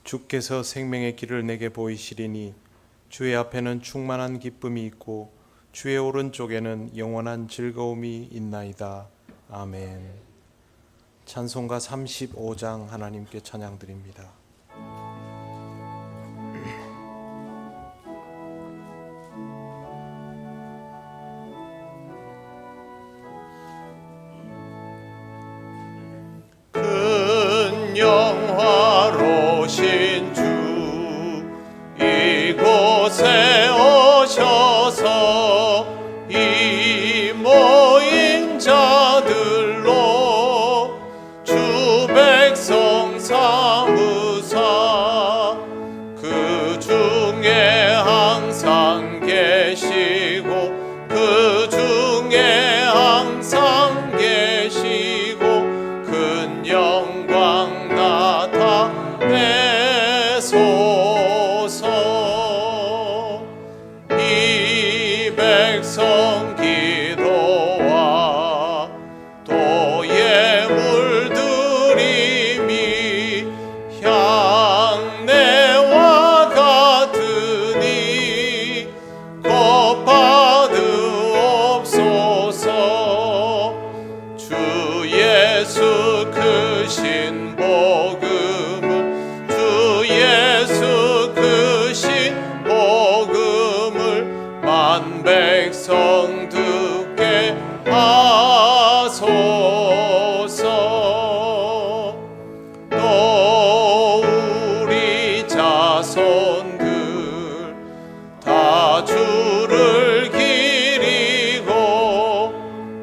주께서 생명의 길을 내게 보이시리니 주의 앞에는 충만한 기쁨이 있고 주의 오른쪽에는 영원한 즐거움이 있나이다. 아멘. 찬송가 35장 하나님께 찬양드립니다. 큰 영화로신 주 이곳에 오셔서 이 모인 자들로 주 백성 삼으사 그 중에 항상 계시고 그 중에 항상 계시고 큰 영광 나타내소서. 이 백성 기도와 도에 물들임이 향내와 같으니 곧 받으옵소서. 주 예수 크신 복음을 주 예수 크신 복음을 만 백성 듣게 하소서. 또 우리 자손들 다 주를 기리고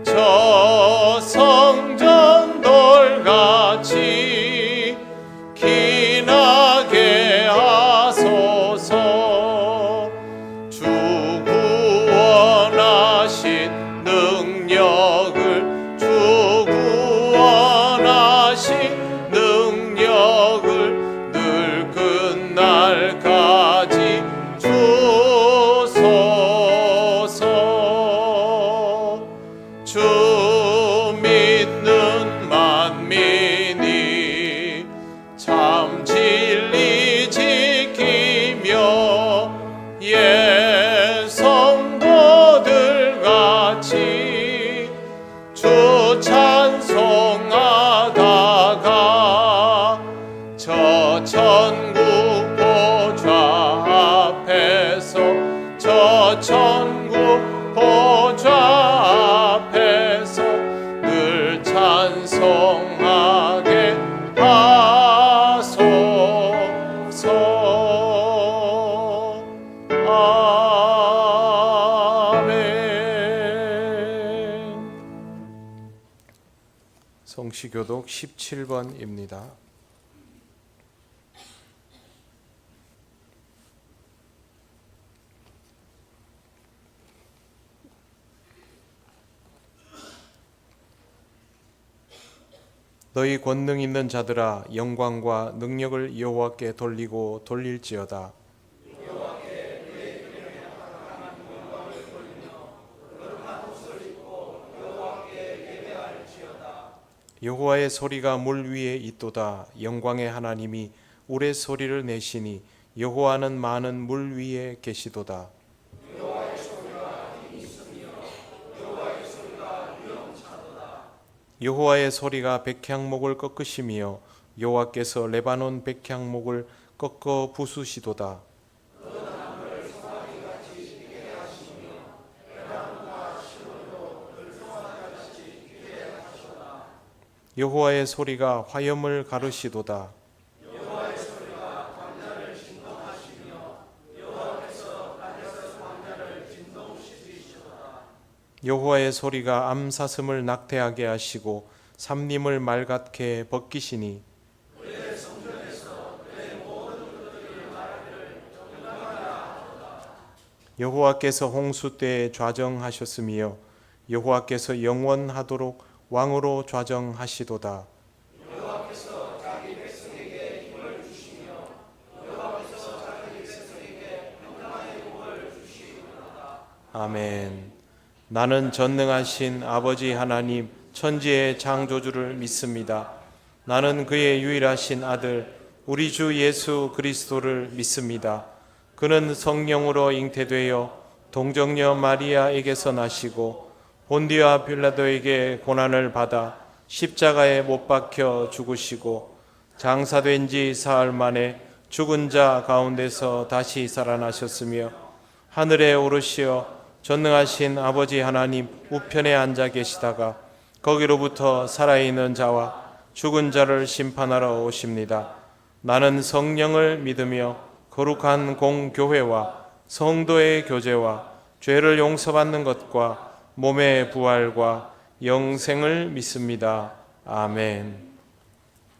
저 성전 돌같이 기나게 하소서. 주 구원하신 능력을 주 구원하신 능력을 늘 끝날까지 주소서. 주 믿는 만민이 참 진리 지키며 옛 성도들 같이 주 찬송하다가 저 천국 보좌 앞에서 저 천국 보좌 앞에서 늘 찬송하게 하소서. 아멘. 성시교독 17번입니다. 너희 권능 있는 자들아 영광과 능력을 여호와께 돌리고 돌릴지어다. 여호와의 소리가 물 위에 있도다. 영광의 하나님이 우레소리를 내시니 여호와는 많은 물 위에 계시도다. 여호와의 소리가 백향목을 꺾으시며 여호와께서 레바논 백향목을 꺾어 부수시도다. 여호와의 소리가 화염을 가르시도다. 여호와의 소리가 암사슴을 낙태하게 하시고 삼림을 맑게 벗기시니 여호와께서 홍수 때에 좌정하셨으며 여호와께서 영원하도록 왕으로 좌정하시도다. 아멘. 나는 전능하신 아버지 하나님 천지의 창조주를 믿습니다. 나는 그의 유일하신 아들 우리 주 예수 그리스도를 믿습니다. 그는 성령으로 잉태되어 동정녀 마리아에게서 나시고 본디아 빌라도에게 고난을 받아 십자가에 못 박혀 죽으시고 장사된 지 사흘 만에 죽은 자 가운데서 다시 살아나셨으며 하늘에 오르시어 전능하신 아버지 하나님 우편에 앉아 계시다가 거기로부터 살아있는 자와 죽은 자를 심판하러 오십니다. 나는 성령을 믿으며 거룩한 공교회와 성도의 교제와 죄를 용서받는 것과 몸의 부활과 영생을 믿습니다. 아멘.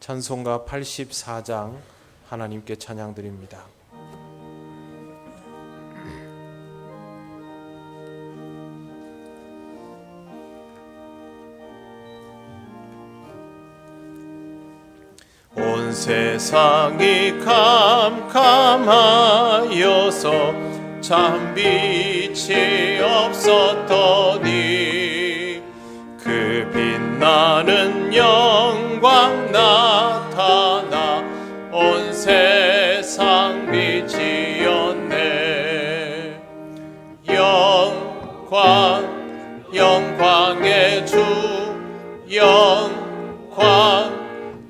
찬송가 84장 하나님께 찬양드립니다. 온 세상이 캄캄하여서 참 빛이 없었더니 그 빛나는 영광 나타나 온 세상 빛이었네. 영광의 주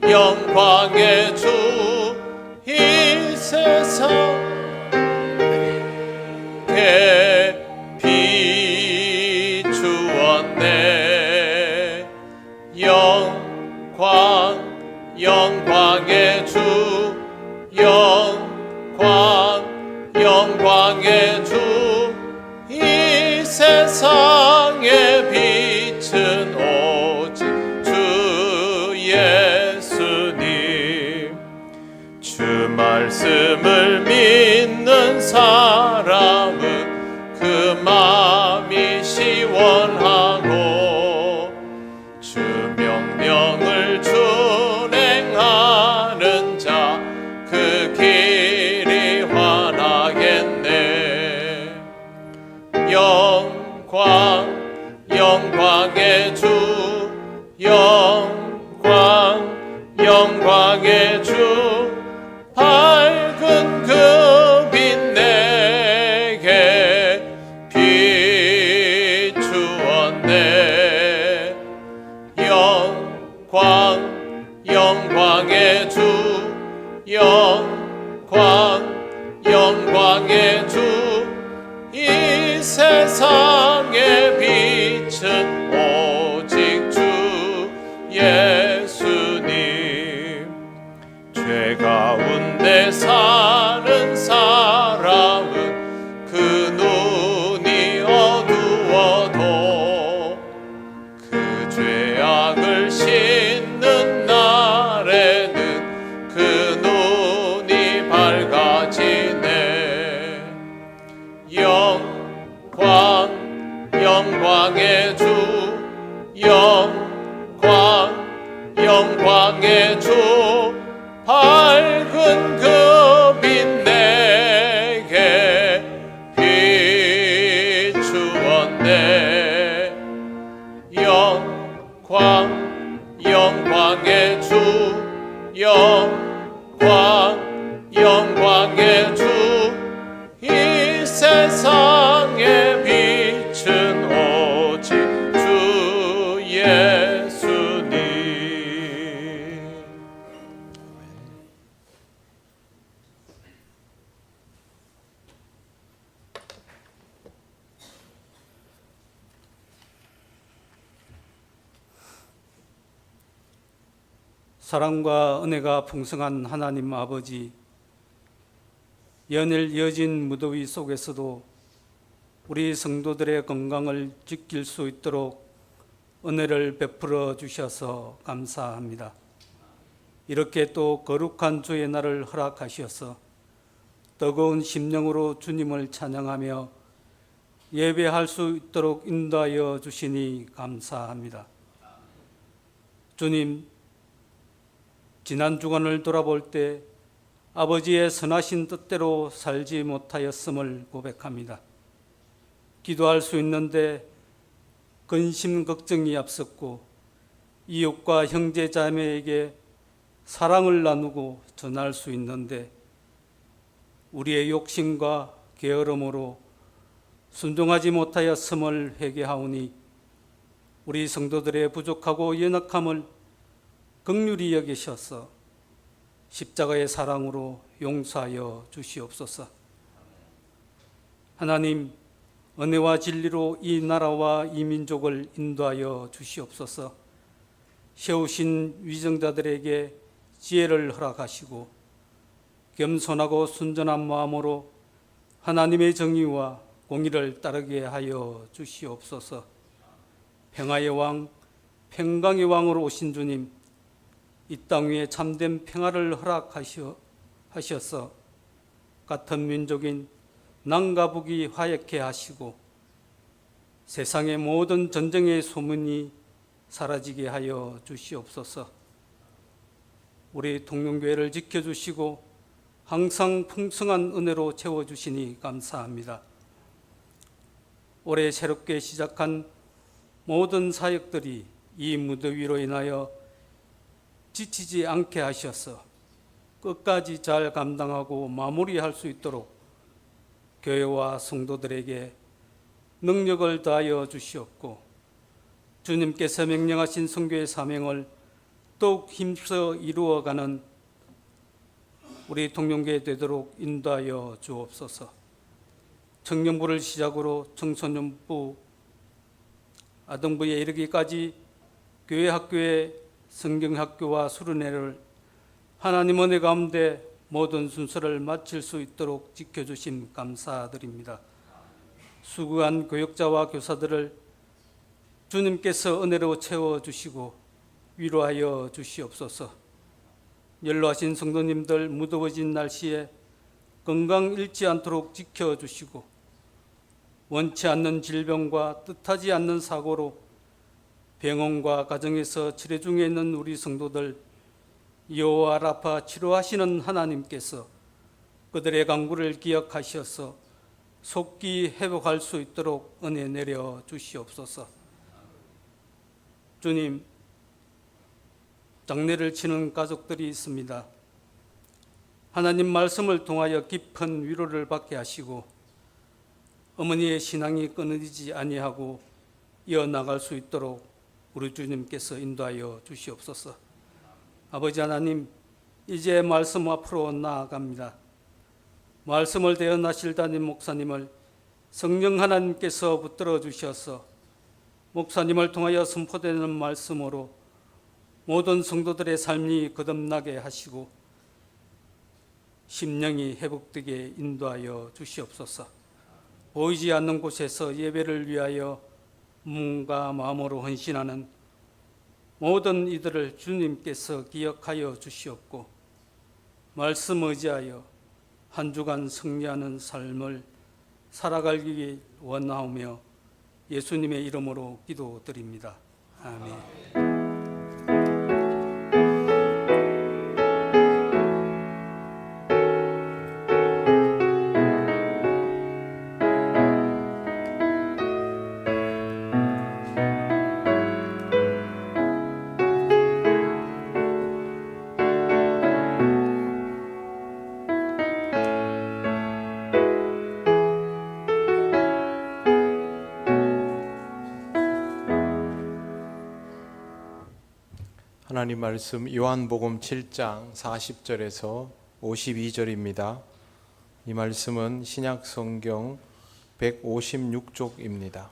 영광의 주 이 세상에 비추었네. 영광의 주 영광의 주 이 세상의 빛은 오직 주 예수님. 주 말씀을 믿는 사람은 그 마음이 시원하고 주 명령을 준행하는 자 그 길이 환하겠네. 영광의 주 영광의 주 밝은 그 빛 내게 비추었네. 영광의 주 영광의 주 이 세상의 빛은 오직 주 예수님. 죄 가운데 사는 사람은 그 눈이 어두워도 그 죄악을 씻는 날에는 그 눈이 밝아지네. 영광의 주 영광의 주 밝은 그 빛 내게 비추었네. 영광의 주 영광의 주 이 세상의 빛은 오직 주 예수님. 사랑과 은혜가 풍성한 하나님 아버지, 연일 이어진 무더위 속에서도 우리 성도들의 건강을 지킬 수 있도록 은혜를 베풀어 주셔서 감사합니다. 이렇게 또 거룩한 주의 날을 허락하셔서 뜨거운 심령으로 주님을 찬양하며 예배할 수 있도록 인도하여 주시니 감사합니다. 주님, 지난 주간을 돌아볼 때 아버지의 선하신 뜻대로 살지 못하였음을 고백합니다. 기도할 수 있는데 근심 걱정이 앞섰고 이웃과 형제 자매에게 사랑을 나누고 전할 수 있는데 우리의 욕심과 게으름으로 순종하지 못하였음을 회개하오니 우리 성도들의 부족하고 연약함을 긍휼히 여기셔서 십자가의 사랑으로 용서하여 주시옵소서. 하나님, 은혜와 진리로 이 나라와 이 민족을 인도하여 주시옵소서. 세우신 위정자들에게 지혜를 허락하시고 겸손하고 순전한 마음으로 하나님의 정의와 공의를 따르게 하여 주시옵소서. 평화의 왕, 평강의 왕으로 오신 주님, 이 땅 위에 참된 평화를 허락하셔서 같은 민족인 남과 북이 화해케 하시고 세상의 모든 전쟁의 소문이 사라지게 하여 주시옵소서. 우리 통영교회를 지켜주시고 항상 풍성한 은혜로 채워주시니 감사합니다. 올해 새롭게 시작한 모든 사역들이 이 무더위로 인하여 지치지 않게 하셔서 끝까지 잘 감당하고 마무리할 수 있도록 교회와 성도들에게 능력을 다하여 주시옵고 주님께서 명령하신 선교의 사명을 더욱 힘써 이루어가는 우리 통영교회 되도록 인도하여 주옵소서. 청년부를 시작으로 청소년부, 아동부에 이르기까지 교회 학교의 성경학교와 수련회를 하나님 은혜 가운데 모든 순서를 마칠 수 있도록 지켜주심 감사드립니다. 수고한 교육자와 교사들을 주님께서 은혜로 채워주시고 위로하여 주시옵소서. 연로하신 성도님들 무더워진 날씨에 건강 잃지 않도록 지켜주시고 원치 않는 질병과 뜻하지 않는 사고로 병원과 가정에서 치료 중에 있는 우리 성도들 여호와 라파 치료하시는 하나님께서 그들의 간구를 기억하셔서 속기 회복할 수 있도록 은혜 내려 주시옵소서. 주님, 장례를 치는 가족들이 있습니다. 하나님 말씀을 통하여 깊은 위로를 받게 하시고 어머니의 신앙이 끊어지지 아니하고 이어나갈 수 있도록 우리 주님께서 인도하여 주시옵소서. 아버지 하나님, 이제 말씀 앞으로 나아갑니다. 말씀을 대언하실 담임 목사님을 성령 하나님께서 붙들어 주셔서 목사님을 통하여 선포되는 말씀으로 모든 성도들의 삶이 거듭나게 하시고 심령이 회복되게 인도하여 주시옵소서. 보이지 않는 곳에서 예배를 위하여 몸과 마음으로 헌신하는 모든 이들을 주님께서 기억하여 주시옵고 말씀 의지하여 한 주간 승리하는 삶을 살아가기 원하오며 예수님의 이름으로 기도드립니다. 아멘. 하나님 말씀 요한복음 7장 40절에서 52절입니다. 이 말씀은 신약 성경 156쪽입니다.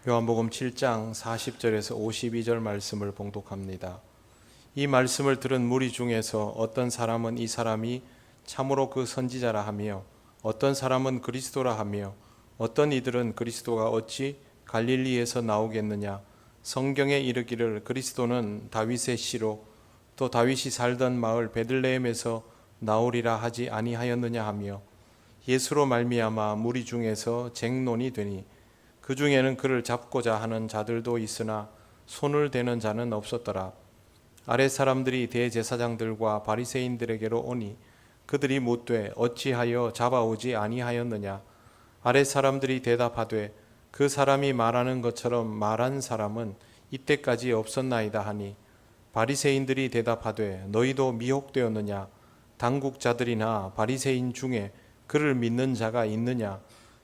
요한복음 7장 40절에서 52절 말씀을 봉독합니다. 이 말씀을 들은 무리 중에서 어떤 사람은 이 사람이 참으로 그 선지자라 하며 어떤 사람은 그리스도라 하며 어떤 이들은 그리스도가 어찌 갈릴리에서 나오겠느냐, 성경에 이르기를 그리스도는 다윗의 씨로 또 다윗이 살던 마을 베들레헴에서 나오리라 하지 아니하였느냐 하며 예수로 말미암아 무리 중에서 쟁론이 되니 그 중에는 그를 잡고자 하는 자들도 있으나 손을 대는 자는 없었더라. 아랫 사람들이 대제사장들과 바리새인들에게로 오니 그들이 묻되 어찌하여 잡아오지 아니하였느냐. 아랫 사람들이 대답하되 그 사람이 말하는 것처럼 말한 사람은 이때까지 없었나이다 하니 바리새인들이 대답하되 너희도 미혹되었느냐? 당국자들이나 바리새인 중에 그를 믿는 자가 있느냐?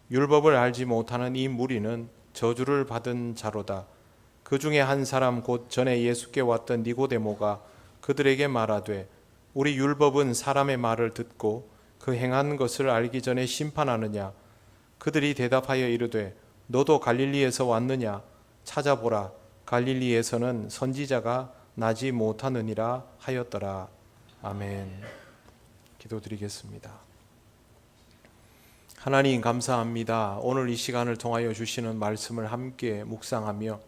율법을 알지 못하는 이 무리는 저주를 받은 자로다. 그 중에 한 사람 곧 전에 예수께 왔던 니고데모가 그들에게 말하되 우리 율법은 사람의 말을 듣고 그 행한 것을 알기 전에 심판하느냐? 그들이 대답하여 이르되 너도 갈릴리에서 왔느냐? 찾아보라. 갈릴리에서는 선지자가 나지 못하느니라 하였더라. 아멘. 기도드리겠습니다. 하나님 감사합니다. 오늘 이 시간을 통하여 주시는 말씀을 함께 묵상하며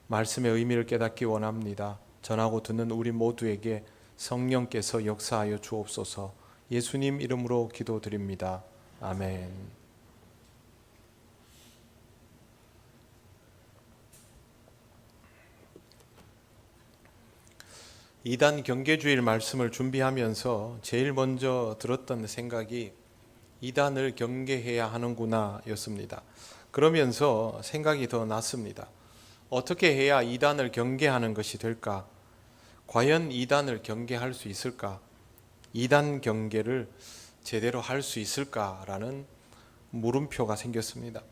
말씀의 의미를 깨닫기 원합니다. 전하고 듣는 우리 모두에게 성령께서 역사하여 주옵소서. 예수님 이름으로 기도드립니다. 아멘. 이단 경계주일 말씀을 준비하면서 제일 먼저 들었던 생각이 이단을 경계해야 하는구나 였습니다. 그러면서 생각이 더 났습니다. 어떻게 해야 이단을 경계하는 것이 될까? 과연 이단을 경계할 수 있을까? 이단 경계를 제대로 할 수 있을까라는 물음표가 생겼습니다.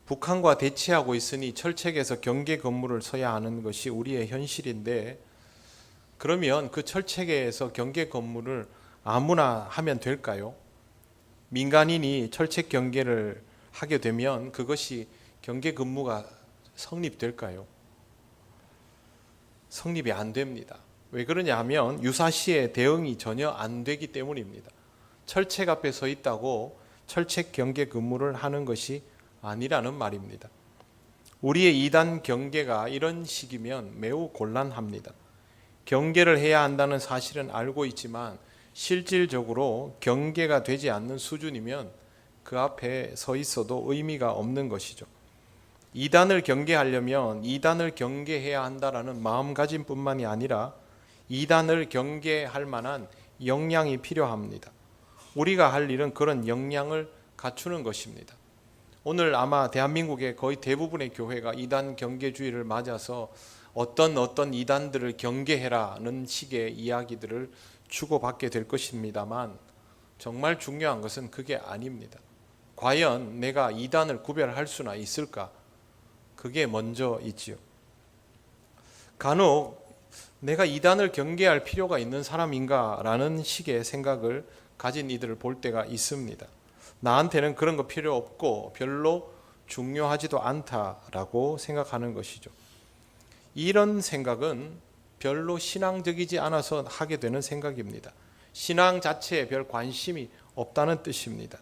북한과 대치하고 있으니 철책에서 경계 건물을 서야 하는 것이 우리의 현실인데, 그러면 그 철책에서 경계 건물을 아무나 하면 될까요? 민간인이 철책 경계를 하게 되면 그것이 경계 근무가 성립될까요? 성립이 안 됩니다. 왜 그러냐 하면 유사시에 대응이 전혀 안 되기 때문입니다. 철책 앞에 서 있다고 철책 경계 근무를 하는 것이 아니라는 말입니다. 우리의 이단 경계가 이런 식이면 매우 곤란합니다. 경계를 해야 한다는 사실은 알고 있지만 실질적으로 경계가 되지 않는 수준이면 그 앞에 서 있어도 의미가 없는 것이죠. 이단을 경계하려면 이단을 경계해야 한다라는 마음가짐뿐만이 아니라 이단을 경계할 만한 역량이 필요합니다. 우리가 할 일은 그런 역량을 갖추는 것입니다. 오늘 아마 대한민국의 거의 대부분의 교회가 이단 경계주의를 맞아서 어떤 이단들을 경계해라는 식의 이야기들을 주고받게 될 것입니다만, 정말 중요한 것은 그게 아닙니다. 과연 내가 이단을 구별할 수나 있을까? 그게 먼저 있지요. 간혹 내가 이단을 경계할 필요가 있는 사람인가라는 식의 생각을 가진 이들을 볼 때가 있습니다. 나한테는 그런 거 필요 없고 별로 중요하지도 않다라고 생각하는 것이죠. 이런 생각은 별로 신앙적이지 않아서 하게 되는 생각입니다. 신앙 자체에 별 관심이 없다는 뜻입니다.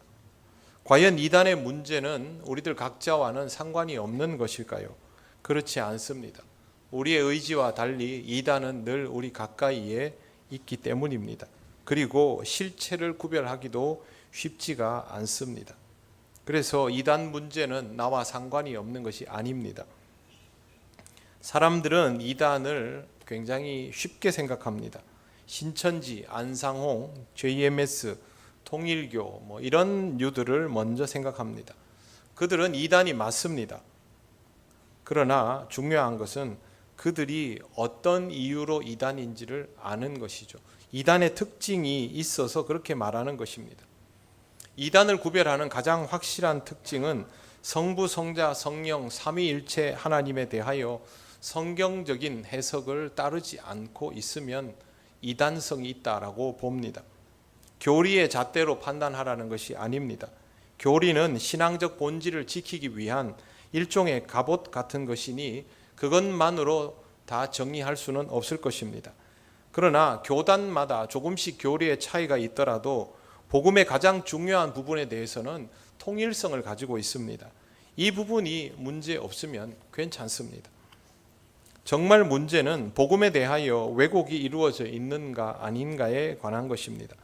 과연 이단의 문제는 우리들 각자와는 상관이 없는 것일까요? 그렇지 않습니다. 우리의 의지와 달리 이단은 늘 우리 가까이에 있기 때문입니다. 그리고 실체를 구별하기도 쉽지가 않습니다. 그래서 이단 문제는 나와 상관이 없는 것이 아닙니다. 사람들은 이단을 굉장히 쉽게 생각합니다. 신천지, 안상홍, JMS, 통일교 이런 류들을 먼저 생각합니다. 그들은 이단이 맞습니다. 그러나 중요한 것은 그들이 어떤 이유로 이단인지를 아는 것이죠. 이단의 특징이 있어서 그렇게 말하는 것입니다. 이단을 구별하는 가장 확실한 특징은 성부, 성자, 성령 삼위일체 하나님에 대하여 성경적인 해석을 따르지 않고 있으면 이단성이 있다라고 봅니다. 교리의 잣대로 판단하라는 것이 아닙니다. 교리는 신앙적 본질을 지키기 위한 일종의 갑옷 같은 것이니 그것만으로 다 정의할 수는 없을 것입니다. 그러나 교단마다 조금씩 교리의 차이가 있더라도 복음의 가장 중요한 부분에 대해서는 통일성을 가지고 있습니다. 이 부분이 문제 없으면 괜찮습니다. 정말 문제는 복음에 대하여 왜곡이 이루어져 있는가 아닌가에 관한 것입니다.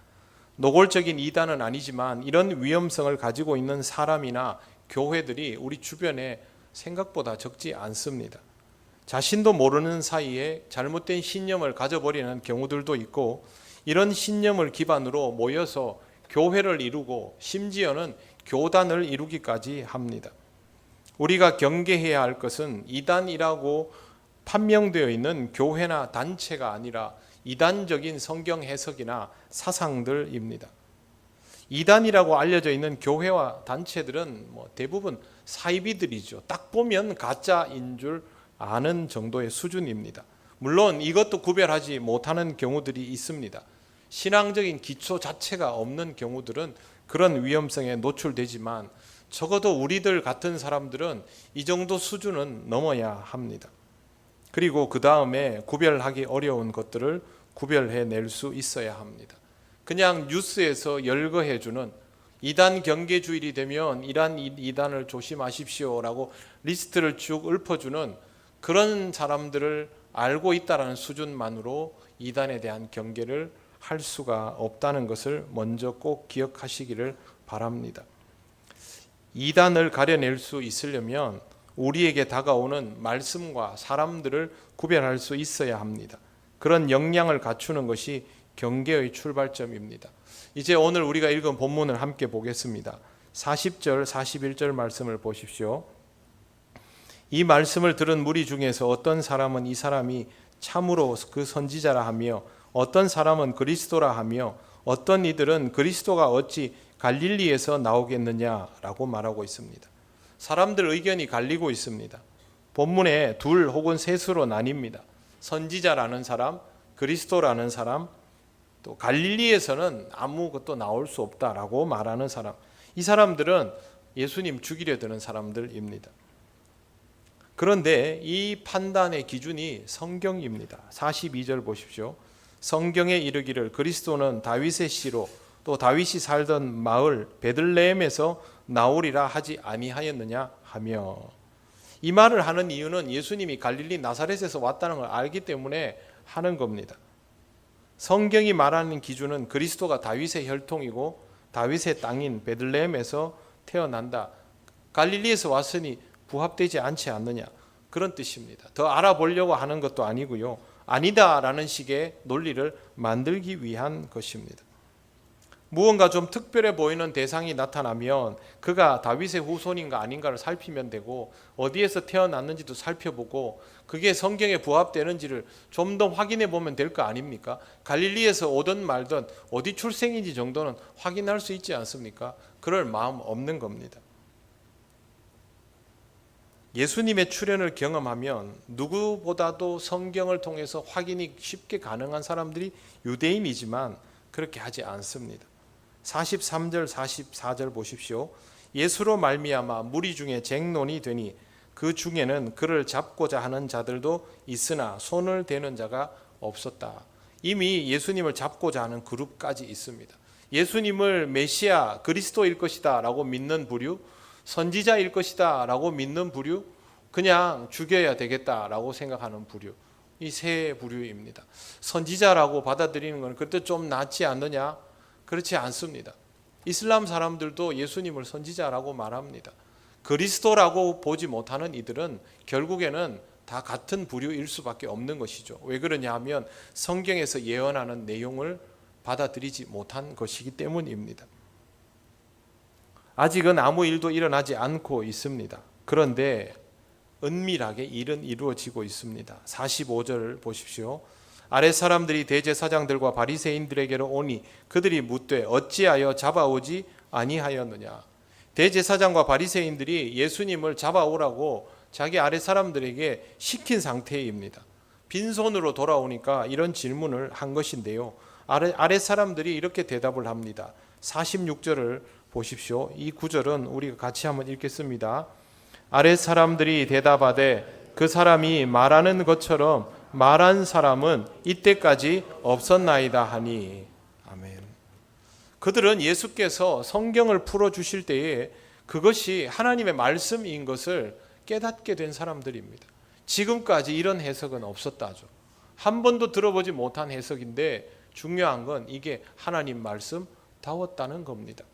노골적인 이단은 아니지만 이런 위험성을 가지고 있는 사람이나 교회들이 우리 주변에 생각보다 적지 않습니다. 자신도 모르는 사이에 잘못된 신념을 가져버리는 경우들도 있고, 이런 신념을 기반으로 모여서 교회를 이루고 심지어는 교단을 이루기까지 합니다. 우리가 경계해야 할 것은 이단이라고 판명되어 있는 교회나 단체가 아니라 이단적인 성경 해석이나 사상들입니다. 이단이라고 알려져 있는 교회와 단체들은 대부분 사이비들이죠. 딱 보면 가짜인 줄 아는 정도의 수준입니다. 물론 이것도 구별하지 못하는 경우들이 있습니다. 신앙적인 기초 자체가 없는 경우들은 그런 위험성에 노출되지만 적어도 우리들 같은 사람들은 이 정도 수준은 넘어야 합니다. 그리고 그 다음에 구별하기 어려운 것들을 구별해낼 수 있어야 합니다. 그냥 뉴스에서 열거해주는 이단 경계주일이 되면 이란 이단을 조심하십시오라고 리스트를 쭉 읊어주는 그런 사람들을 알고 있다는 수준만으로 이단에 대한 경계를 할 수가 없다는 것을 먼저 꼭 기억하시기를 바랍니다. 이단을 가려낼 수 있으려면 우리에게 다가오는 말씀과 사람들을 구별할 수 있어야 합니다. 그런 역량을 갖추는 것이 경계의 출발점입니다. 이제 오늘 우리가 읽은 본문을 함께 보겠습니다. 40절, 41절 말씀을 보십시오. 이 말씀을 들은 무리 중에서 어떤 사람은 이 사람이 참으로 그 선지자라 하며 어떤 사람은 그리스도라 하며 어떤 이들은 그리스도가 어찌 갈릴리에서 나오겠느냐라고 말하고 있습니다. 사람들 의견이 갈리고 있습니다. 본문에 둘 혹은 셋으로 나뉩니다. 선지자라는 사람, 그리스도라는 사람, 또 갈릴리에서는 아무것도 나올 수 없다라고 말하는 사람. 이 사람들은 예수님 죽이려 드는 사람들입니다. 그런데 이 판단의 기준이 성경입니다. 42절 보십시오. 성경에 이르기를 그리스도는 다윗의 씨로 또 다윗이 살던 마을 베들레헴에서 나오리라 하지 아니하였느냐 하며, 이 말을 하는 이유는 예수님이 갈릴리 나사렛에서 왔다는 걸 알기 때문에 하는 겁니다. 성경이 말하는 기준은 그리스도가 다윗의 혈통이고 다윗의 땅인 베들레헴에서 태어난다. 갈릴리에서 왔으니 부합되지 않지 않느냐, 그런 뜻입니다. 더 알아보려고 하는 것도 아니고요. 아니다라는 식의 논리를 만들기 위한 것입니다. 무언가 좀 특별해 보이는 대상이 나타나면 그가 다윗의 후손인가 아닌가를 살피면 되고, 어디에서 태어났는지도 살펴보고 그게 성경에 부합되는지를 좀 더 확인해 보면 될 거 아닙니까? 갈릴리에서 오든 말든 어디 출생인지 정도는 확인할 수 있지 않습니까? 그럴 마음 없는 겁니다. 예수님의 출현을 경험하면 누구보다도 성경을 통해서 확인이 쉽게 가능한 사람들이 유대인이지만 그렇게 하지 않습니다. 43절 44절 보십시오. 예수로 말미암아 무리 중에 쟁론이 되니 그 중에는 그를 잡고자 하는 자들도 있으나 손을 대는 자가 없었다. 이미 예수님을 잡고자 하는 그룹까지 있습니다. 예수님을 메시아 그리스도일 것이다 라고 믿는 부류, 선지자일 것이다 라고 믿는 부류, 그냥 죽여야 되겠다 라고 생각하는 부류, 이 세 부류입니다. 선지자라고 받아들이는 건 그때 좀 낫지 않느냐? 그렇지 않습니다. 이슬람 사람들도 예수님을 선지자라고 말합니다. 그리스도라고 보지 못하는 이들은 결국에는 다 같은 부류일 수밖에 없는 것이죠. 왜 그러냐 하면 성경에서 예언하는 내용을 받아들이지 못한 것이기 때문입니다. 아직은 아무 일도 일어나지 않고 있습니다. 그런데 은밀하게 일은 이루어지고 있습니다. 45절을 보십시오. 아랫 사람들이 대제사장들과 바리새인들에게로 오니 그들이 묻되 어찌하여 잡아오지 아니하였느냐. 대제사장과 바리새인들이 예수님을 잡아오라고 자기 아랫 사람들에게 시킨 상태입니다. 빈손으로 돌아오니까 이런 질문을 한 것인데요. 아랫 사람들이 이렇게 대답을 합니다. 46절을 보십시오. 이 구절은 우리가 같이 한번 읽겠습니다. 아랫 사람들이 대답하되 그 사람이 말하는 것처럼 말한 사람은 이때까지 없었나이다 하니. 아멘. 그들은 예수께서 성경을 풀어주실 때에 그것이 하나님의 말씀인 것을 깨닫게 된 사람들입니다. 지금까지 이런 해석은 없었다죠. 한 번도 들어보지 못한 해석인데 중요한 건 이게 하나님 말씀다웠다는 겁니다.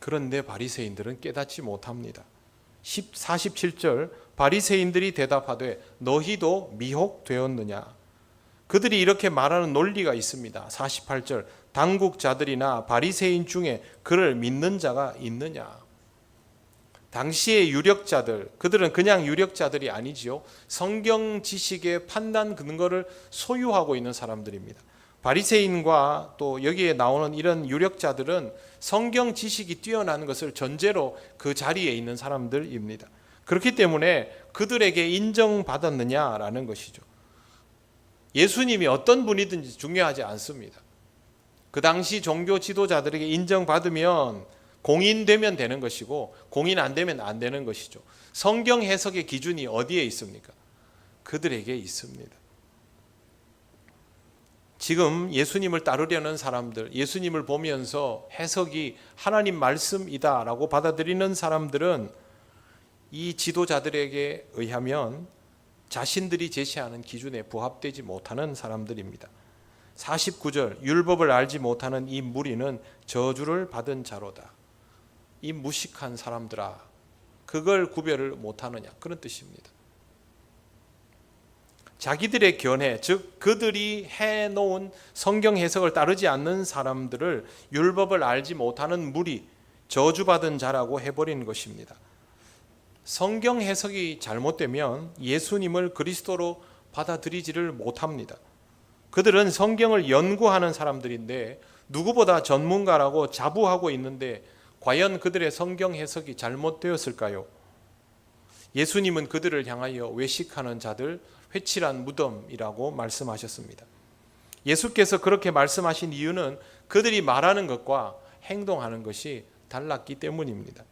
그런데 바리새인들은 깨닫지 못합니다. 47절 바리새인들이 대답하되 너희도 미혹되었느냐. 그들이 이렇게 말하는 논리가 있습니다. 48절, 당국자들이나 바리새인 중에 그를 믿는 자가 있느냐. 당시의 유력자들, 그들은 그냥 유력자들이 아니지요. 성경 지식의 판단 근거를 소유하고 있는 사람들입니다. 바리새인과 또 여기에 나오는 이런 유력자들은 성경 지식이 뛰어난 것을 전제로 그 자리에 있는 사람들입니다. 그렇기 때문에 그들에게 인정받았느냐라는 것이죠. 예수님이 어떤 분이든지 중요하지 않습니다. 그 당시 종교 지도자들에게 인정받으면 공인되면 되는 것이고 공인 안 되면 안 되는 것이죠. 성경 해석의 기준이 어디에 있습니까? 그들에게 있습니다. 지금 예수님을 따르려는 사람들, 예수님을 보면서 해석이 하나님 말씀이다라고 받아들이는 사람들은 이 지도자들에게 의하면 자신들이 제시하는 기준에 부합되지 못하는 사람들입니다. 49절, 율법을 알지 못하는 이 무리는 저주를 받은 자로다. 이 무식한 사람들아, 그걸 구별을 못하느냐, 그런 뜻입니다. 자기들의 견해, 즉 그들이 해놓은 성경 해석을 따르지 않는 사람들을 율법을 알지 못하는 무리, 저주받은 자라고 해버리는 것입니다. 성경 해석이 잘못되면 예수님을 그리스도로 받아들이지를 못합니다. 그들은 성경을 연구하는 사람들인데 누구보다 전문가라고 자부하고 있는데 과연 그들의 성경 해석이 잘못되었을까요? 예수님은 그들을 향하여 외식하는 자들, 회칠한 무덤이라고 말씀하셨습니다. 예수께서 그렇게 말씀하신 이유는 그들이 말하는 것과 행동하는 것이 달랐기 때문입니다.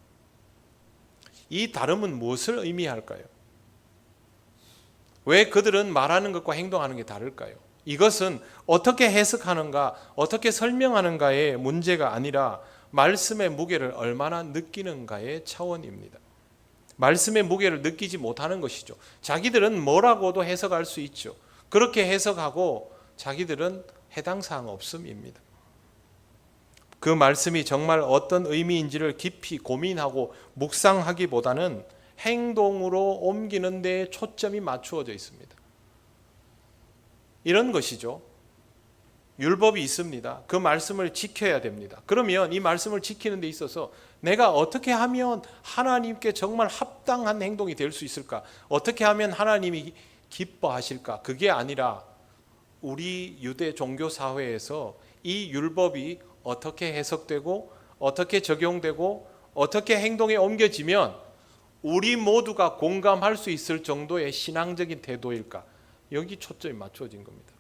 이 다름은 무엇을 의미할까요? 왜 그들은 말하는 것과 행동하는 게 다를까요? 이것은 어떻게 해석하는가, 어떻게 설명하는가의 문제가 아니라 말씀의 무게를 얼마나 느끼는가의 차원입니다. 말씀의 무게를 느끼지 못하는 것이죠. 자기들은 뭐라고도 해석할 수 있죠. 그렇게 해석하고 자기들은 해당 사항 없음입니다. 그 말씀이 정말 어떤 의미인지를 깊이 고민하고 묵상하기보다는 행동으로 옮기는 데 초점이 맞추어져 있습니다. 이런 것이죠. 율법이 있습니다. 그 말씀을 지켜야 됩니다. 그러면 이 말씀을 지키는 데 있어서 내가 어떻게 하면 하나님께 정말 합당한 행동이 될 수 있을까? 어떻게 하면 하나님이 기뻐하실까? 그게 아니라 우리 유대 종교 사회에서 이 율법이 어떻게 해석되고 어떻게 적용되고 어떻게 행동에 옮겨지면 우리 모두가 공감할 수 있을 정도의 신앙적인 태도일까? 여기 초점이 맞춰진 겁니다.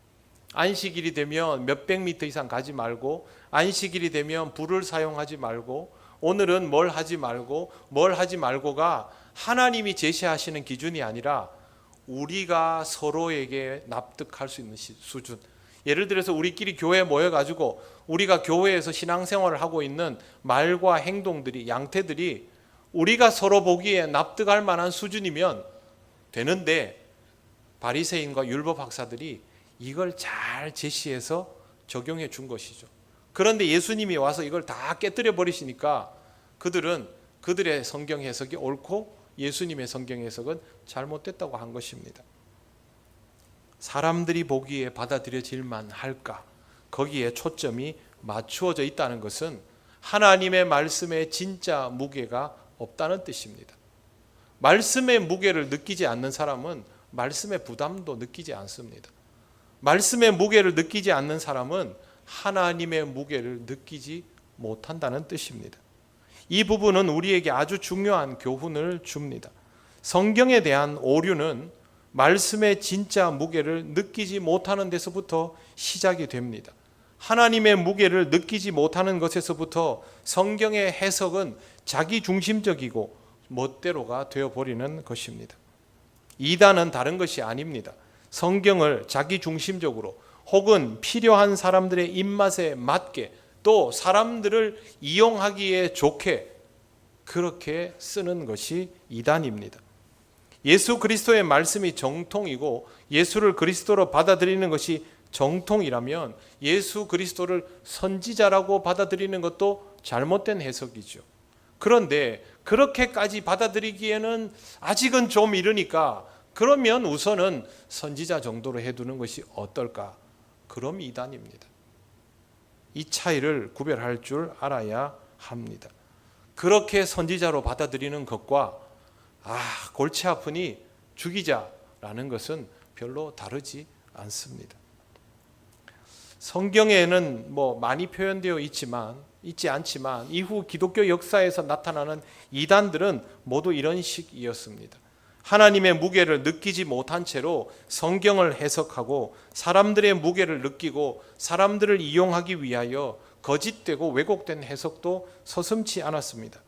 안식일이 되면 몇백 미터 이상 가지 말고, 안식일이 되면 불을 사용하지 말고, 오늘은 뭘 하지 말고 뭘 하지 말고가 하나님이 제시하시는 기준이 아니라 우리가 서로에게 납득할 수 있는 수준. 예를 들어서 우리끼리 교회에 모여가지고 우리가 교회에서 신앙생활을 하고 있는 말과 행동들이, 양태들이 우리가 서로 보기에 납득할 만한 수준이면 되는데 바리새인과 율법학사들이 이걸 잘 제시해서 적용해 준 것이죠. 그런데 예수님이 와서 이걸 다 깨뜨려 버리시니까 그들은 그들의 성경 해석이 옳고 예수님의 성경 해석은 잘못됐다고 한 것입니다. 사람들이 보기에 받아들여질만 할까? 거기에 초점이 맞추어져 있다는 것은 하나님의 말씀에 진짜 무게가 없다는 뜻입니다. 말씀의 무게를 느끼지 않는 사람은 말씀의 부담도 느끼지 않습니다. 말씀의 무게를 느끼지 않는 사람은 하나님의 무게를 느끼지 못한다는 뜻입니다. 이 부분은 우리에게 아주 중요한 교훈을 줍니다. 성경에 대한 오류는 말씀의 진짜 무게를 느끼지 못하는 데서부터 시작이 됩니다. 하나님의 무게를 느끼지 못하는 것에서부터 성경의 해석은 자기 중심적이고 멋대로가 되어버리는 것입니다. 이단은 다른 것이 아닙니다. 성경을 자기 중심적으로 혹은 필요한 사람들의 입맛에 맞게 또 사람들을 이용하기에 좋게 그렇게 쓰는 것이 이단입니다. 예수 그리스도의 말씀이 정통이고 예수를 그리스도로 받아들이는 것이 정통이라면 예수 그리스도를 선지자라고 받아들이는 것도 잘못된 해석이죠. 그런데 그렇게까지 받아들이기에는 아직은 좀 이르니까 그러면 우선은 선지자 정도로 해두는 것이 어떨까? 그럼 이단입니다. 이 차이를 구별할 줄 알아야 합니다. 그렇게 선지자로 받아들이는 것과 골치 아프니 죽이자라는 것은 별로 다르지 않습니다. 성경에는 많이 표현되어 있지 않지만 이후 기독교 역사에서 나타나는 이단들은 모두 이런 식이었습니다. 하나님의 무게를 느끼지 못한 채로 성경을 해석하고 사람들의 무게를 느끼고 사람들을 이용하기 위하여 거짓되고 왜곡된 해석도 서슴지 않았습니다.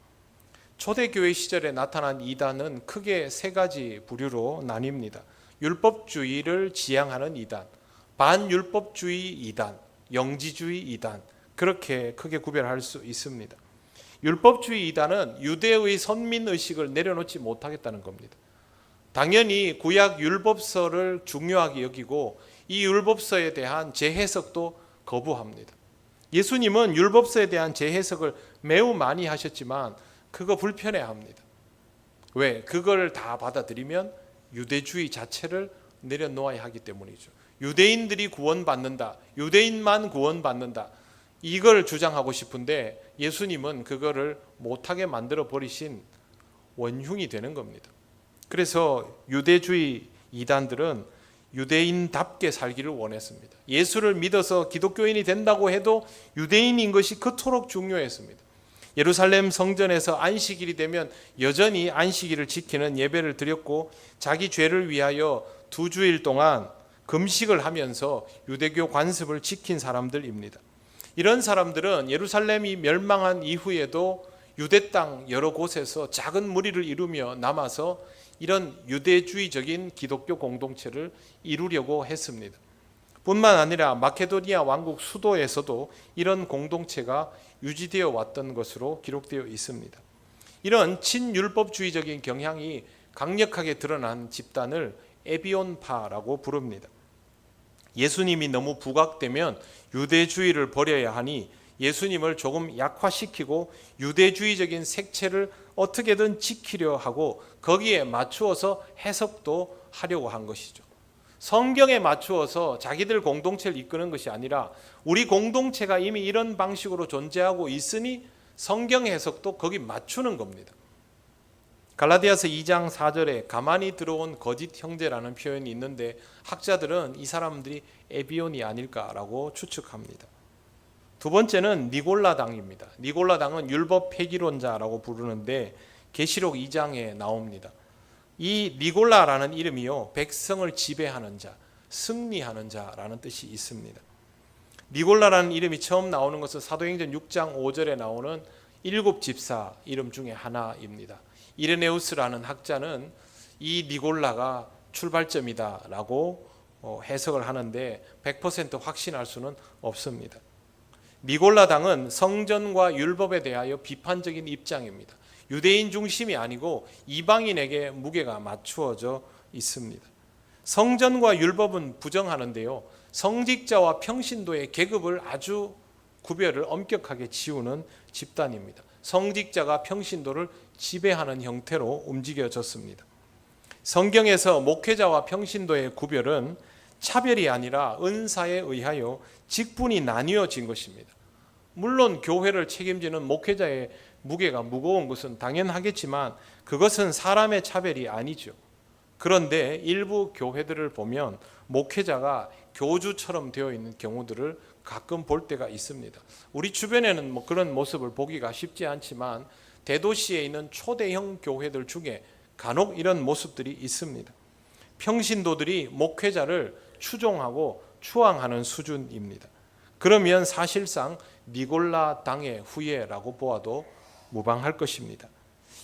초대교회 시절에 나타난 이단은 크게 세 가지 부류로 나뉩니다. 율법주의를 지향하는 이단, 반율법주의 이단, 영지주의 이단, 그렇게 크게 구별할 수 있습니다. 율법주의 이단은 유대의 선민의식을 내려놓지 못하겠다는 겁니다. 당연히 구약 율법서를 중요하게 여기고 이 율법서에 대한 재해석도 거부합니다. 예수님은 율법서에 대한 재해석을 매우 많이 하셨지만 그거 불편해합니다. 왜? 그걸 다 받아들이면 유대주의 자체를 내려놓아야 하기 때문이죠. 유대인들이 구원받는다, 유대인만 구원받는다, 이걸 주장하고 싶은데 예수님은 그거를 못하게 만들어 버리신 원흉이 되는 겁니다. 그래서 유대주의 이단들은 유대인답게 살기를 원했습니다. 예수를 믿어서 기독교인이 된다고 해도 유대인인 것이 그토록 중요했습니다. 예루살렘 성전에서 안식일이 되면 여전히 안식일을 지키는 예배를 드렸고 자기 죄를 위하여 2주일 동안 금식을 하면서 유대교 관습을 지킨 사람들입니다. 이런 사람들은 예루살렘이 멸망한 이후에도 유대 땅 여러 곳에서 작은 무리를 이루며 남아서 이런 유대주의적인 기독교 공동체를 이루려고 했습니다. 뿐만 아니라 마케도니아 왕국 수도에서도 이런 공동체가 유지되어 왔던 것으로 기록되어 있습니다. 이런 친율법주의적인 경향이 강력하게 드러난 집단을 에비온파라고 부릅니다. 예수님이 너무 부각되면 유대주의를 버려야 하니 예수님을 조금 약화시키고 유대주의적인 색채를 어떻게든 지키려 하고 거기에 맞추어서 해석도 하려고 한 것이죠. 성경에 맞추어서 자기들 공동체를 이끄는 것이 아니라 우리 공동체가 이미 이런 방식으로 존재하고 있으니 성경 해석도 거기 맞추는 겁니다. 갈라디아서 2장 4절에 가만히 들어온 거짓 형제라는 표현이 있는데 학자들은 이 사람들이 에비온이 아닐까라고 추측합니다. 두 번째는 니골라당입니다. 니골라당은 율법 폐기론자라고 부르는데 계시록 2장에 나옵니다. 이 니골라라는 이름이요, 백성을 지배하는 자, 승리하는 자라는 뜻이 있습니다. 니골라라는 이름이 처음 나오는 것은 사도행전 6장 5절에 나오는 7집사 이름 중에 하나입니다. 이레네우스라는 학자는 이 니골라가 출발점이다라고 해석을 하는데 100% 확신할 수는 없습니다. 니골라당은 성전과 율법에 대하여 비판적인 입장입니다. 유대인 중심이 아니고 이방인에게 무게가 맞추어져 있습니다. 성전과 율법은 부정하는데요, 성직자와 평신도의 계급을 아주 구별을 엄격하게 지우는 집단입니다. 성직자가 평신도를 지배하는 형태로 움직여졌습니다. 성경에서 목회자와 평신도의 구별은 차별이 아니라 은사에 의하여 직분이 나뉘어진 것입니다. 물론 교회를 책임지는 목회자의 무게가 무거운 것은 당연하겠지만 그것은 사람의 차별이 아니죠. 그런데 일부 교회들을 보면 목회자가 교주처럼 되어 있는 경우들을 가끔 볼 때가 있습니다. 우리 주변에는 그런 모습을 보기가 쉽지 않지만 대도시에 있는 초대형 교회들 중에 간혹 이런 모습들이 있습니다. 평신도들이 목회자를 추종하고 추앙하는 수준입니다. 그러면 사실상 니골라 당의 후예라고 보아도 무방할 것입니다.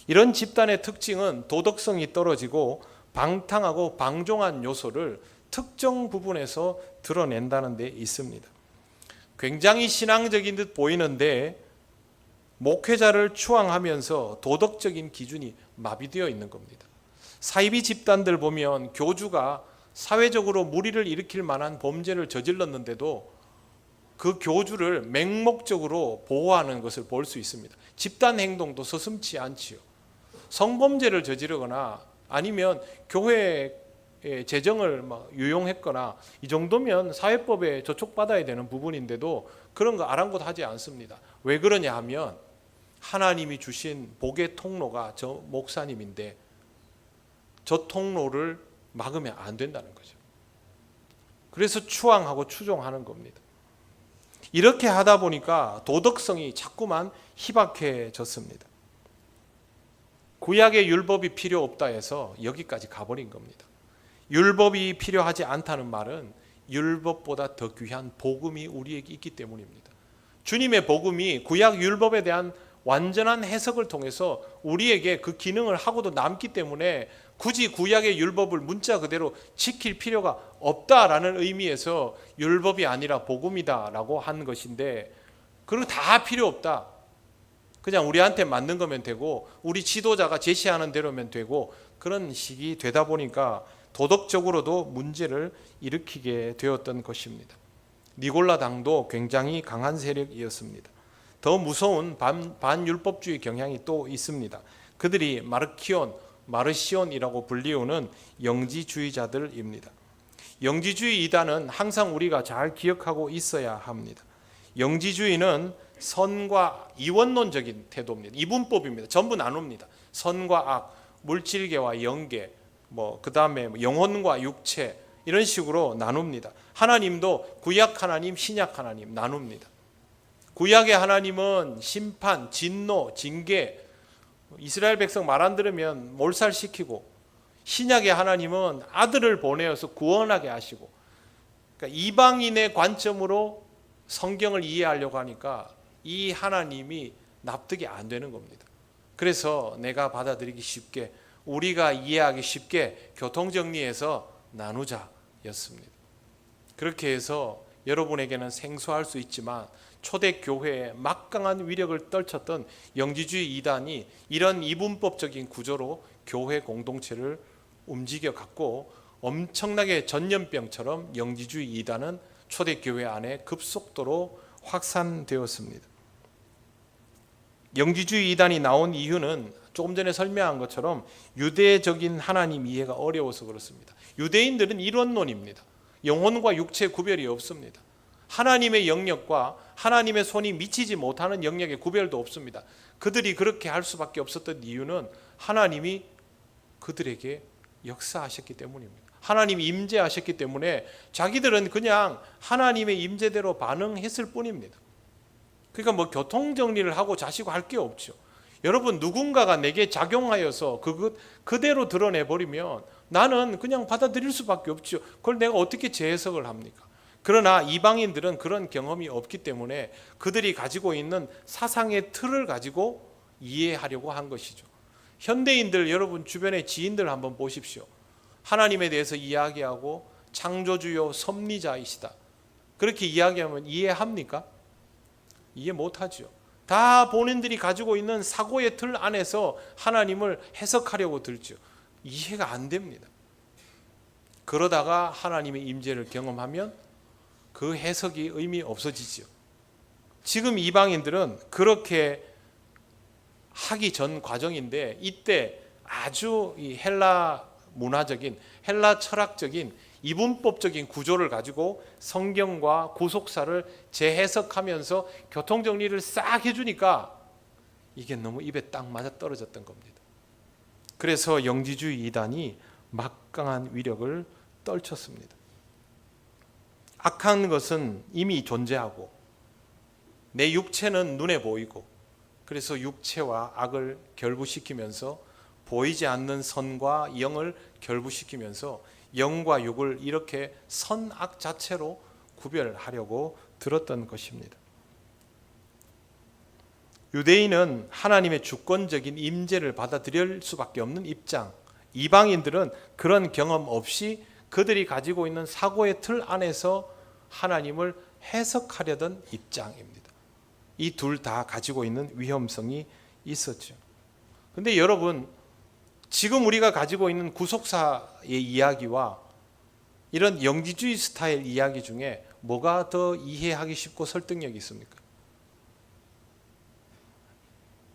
이런 집단의 특징은 도덕성이 떨어지고 방탕하고 방종한 요소를 특정 부분에서 드러낸다는 데 있습니다. 굉장히 신앙적인 듯 보이는데 목회자를 추앙하면서 도덕적인 기준이 마비되어 있는 겁니다. 사이비 집단들 보면 교주가 사회적으로 무리를 일으킬 만한 범죄를 저질렀는데도 그 교주를 맹목적으로 보호하는 것을 볼 수 있습니다. 집단 행동도 서슴지 않지요. 성범죄를 저지르거나 아니면 교회 재정을 막 유용했거나 이 정도면 사회법에 저촉받아야 되는 부분인데도 그런 거 아랑곳하지 않습니다. 왜 그러냐 하면 하나님이 주신 복의 통로가 저 목사님인데 저 통로를 막으면 안 된다는 거죠. 그래서 추앙하고 추종하는 겁니다. 이렇게 하다 보니까 도덕성이 자꾸만 희박해졌습니다. 구약의 율법이 필요 없다 해서 여기까지 가버린 겁니다. 율법이 필요하지 않다는 말은 율법보다 더 귀한 복음이 우리에게 있기 때문입니다. 주님의 복음이 구약 율법에 대한 완전한 해석을 통해서 우리에게 그 기능을 하고도 남기 때문에 굳이 구약의 율법을 문자 그대로 지킬 필요가 없다라는 의미에서 율법이 아니라 복음이다라고 한 것인데, 그런 다 필요 없다. 그냥 우리한테 맞는 거면 되고 우리 지도자가 제시하는 대로면 되고 그런 식이 되다 보니까 도덕적으로도 문제를 일으키게 되었던 것입니다. 니골라 당도 굉장히 강한 세력이었습니다. 더 무서운 반율법주의 경향이 또 있습니다. 그들이 마르시온이라고 불리우는 영지주의자들입니다. 영지주의 이단은 항상 우리가 잘 기억하고 있어야 합니다. 영지주의는 선과 이원론적인 태도입니다. 이분법입니다. 전부 나눕니다. 선과 악, 물질계와 영계, 그 다음에 영혼과 육체, 이런 식으로 나눕니다. 하나님도 구약 하나님, 신약 하나님 나눕니다. 구약의 하나님은 심판, 진노, 징계, 이스라엘 백성 말 안 들으면 몰살시키고, 신약의 하나님은 아들을 보내어서 구원하게 하시고, 그러니까 이방인의 관점으로 성경을 이해하려고 하니까 이 하나님이 납득이 안 되는 겁니다. 그래서 내가 받아들이기 쉽게, 우리가 이해하기 쉽게 교통정리해서 나누자였습니다. 그렇게 해서 여러분에게는 생소할 수 있지만 초대교회에 막강한 위력을 떨쳤던 영지주의 이단이 이런 이분법적인 구조로 교회 공동체를 움직여갔고, 엄청나게 전염병처럼 영지주의 이단은 초대교회 안에 급속도로 확산되었습니다. 영지주의 이단이 나온 이유는 조금 전에 설명한 것처럼 유대적인 하나님 이해가 어려워서 그렇습니다. 유대인들은 이론론입니다. 영혼과 육체 구별이 없습니다. 하나님의 영역과 하나님의 손이 미치지 못하는 영역의 구별도 없습니다. 그들이 그렇게 할 수밖에 없었던 이유는 하나님이 그들에게 역사하셨기 때문입니다. 하나님이 임재하셨기 때문에 자기들은 그냥 하나님의 임재대로 반응했을 뿐입니다. 그러니까 교통정리를 하고 자시고 할 게 없죠. 여러분, 누군가가 내게 작용하여서 그대로 드러내버리면 나는 그냥 받아들일 수밖에 없죠. 그걸 내가 어떻게 재해석을 합니까? 그러나 이방인들은 그런 경험이 없기 때문에 그들이 가지고 있는 사상의 틀을 가지고 이해하려고 한 것이죠. 현대인들, 여러분 주변의 지인들 한번 보십시오. 하나님에 대해서 이야기하고 창조주요 섭리자이시다, 그렇게 이야기하면 이해합니까? 이해 못하죠. 다 본인들이 가지고 있는 사고의 틀 안에서 하나님을 해석하려고 들죠. 이해가 안 됩니다. 그러다가 하나님의 임재를 경험하면 그 해석이 의미 없어지죠. 지금 이방인들은 그렇게 하기 전 과정인데, 이때 아주 이 헬라 문화적인, 헬라 철학적인 이분법적인 구조를 가지고 성경과 구속사를 재해석하면서 교통정리를 싹 해주니까 이게 너무 입에 딱 맞아 떨어졌던 겁니다. 그래서 영지주의 이단이 막강한 위력을 떨쳤습니다. 악한 것은 이미 존재하고 내 육체는 눈에 보이고, 그래서 육체와 악을 결부시키면서 보이지 않는 선과 영을 결부시키면서 영과 육을 이렇게 선악 자체로 구별하려고 들었던 것입니다. 유대인은 하나님의 주권적인 임재를 받아들일 수밖에 없는 입장, 이방인들은 그런 경험 없이 그들이 가지고 있는 사고의 틀 안에서 하나님을 해석하려던 입장입니다. 이 둘 다 가지고 있는 위험성이 있었죠. 그런데 여러분, 지금 우리가 가지고 있는 구속사의 이야기와 이런 영지주의 스타일 이야기 중에 뭐가 더 이해하기 쉽고 설득력이 있습니까?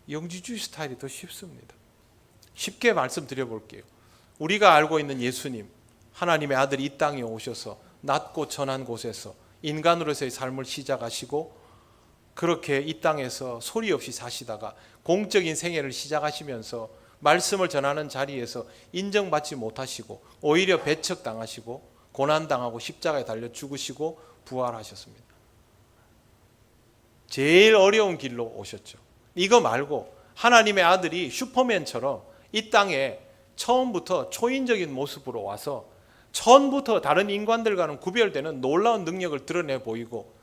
영지주의 스타일이 더 쉽습니다. 쉽게 말씀드려 볼게요. 우리가 알고 있는 예수님, 하나님의 아들이 이 땅에 오셔서 낮고 천한 곳에서 인간으로서의 삶을 시작하시고 그렇게 이 땅에서 소리 없이 사시다가 공적인 생애를 시작하시면서 말씀을 전하는 자리에서 인정받지 못하시고 오히려 배척당하시고 고난당하고 십자가에 달려 죽으시고 부활하셨습니다. 제일 어려운 길로 오셨죠. 이거 말고 하나님의 아들이 슈퍼맨처럼 이 땅에 처음부터 초인적인 모습으로 와서 처음부터 다른 인간들과는 구별되는 놀라운 능력을 드러내 보이고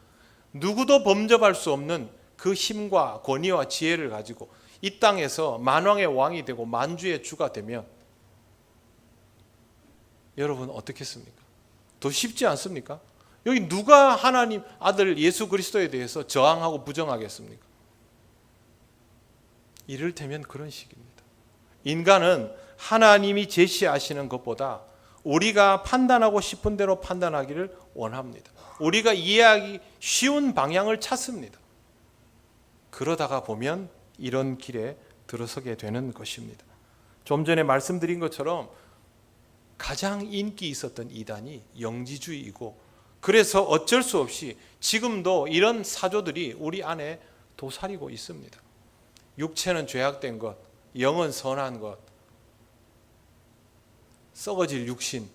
누구도 범접할 수 없는 그 힘과 권위와 지혜를 가지고 이 땅에서 만왕의 왕이 되고 만주의 주가 되면 여러분 어떻겠습니까? 더 쉽지 않습니까? 여기 누가 하나님 아들 예수 그리스도에 대해서 저항하고 부정하겠습니까? 이를테면 그런 식입니다. 인간은 하나님이 제시하시는 것보다 우리가 판단하고 싶은 대로 판단하기를 원합니다. 우리가 이해하기 쉬운 방향을 찾습니다. 그러다가 보면 이런 길에 들어서게 되는 것입니다. 좀 전에 말씀드린 것처럼 가장 인기 있었던 이단이 영지주의이고 그래서 어쩔 수 없이 지금도 이런 사조들이 우리 안에 도사리고 있습니다. 육체는 죄악된 것, 영은 선한 것, 썩어질 육신,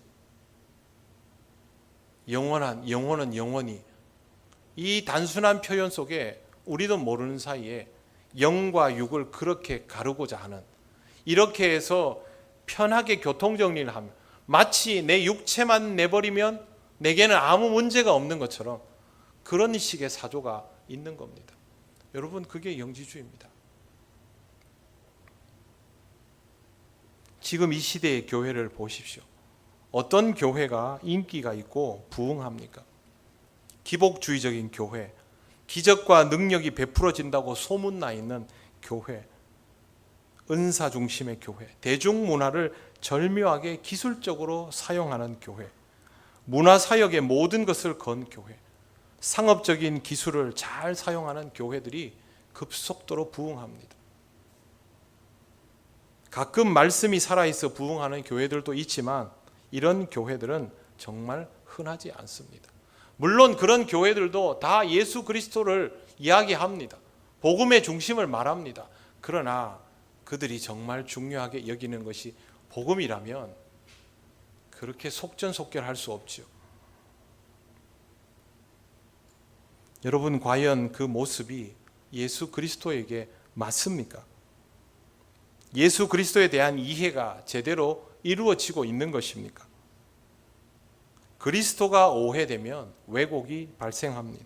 영원한 영혼은 영원히, 이 단순한 표현 속에 우리도 모르는 사이에 영과 육을 그렇게 가르고자 하는, 이렇게 해서 편하게 교통정리를 하면 마치 내 육체만 내버리면 내게는 아무 문제가 없는 것처럼 그런 식의 사조가 있는 겁니다. 여러분, 그게 영지주의입니다. 지금 이 시대의 교회를 보십시오. 어떤 교회가 인기가 있고 부흥합니까? 기복주의적인 교회, 기적과 능력이 베풀어진다고 소문나 있는 교회, 은사 중심의 교회, 대중문화를 절묘하게 기술적으로 사용하는 교회, 문화사역의 모든 것을 건 교회, 상업적인 기술을 잘 사용하는 교회들이 급속도로 부흥합니다. 가끔 말씀이 살아있어 부흥하는 교회들도 있지만 이런 교회들은 정말 흔하지 않습니다. 물론 그런 교회들도 다 예수 그리스도를 이야기합니다. 복음의 중심을 말합니다. 그러나 그들이 정말 중요하게 여기는 것이 복음이라면 그렇게 속전속결할 수 없죠. 여러분, 과연 그 모습이 예수 그리스도에게 맞습니까? 예수 그리스도에 대한 이해가 제대로 이루어지고 있는 것입니까? 그리스도가 오해되면 왜곡이 발생합니다.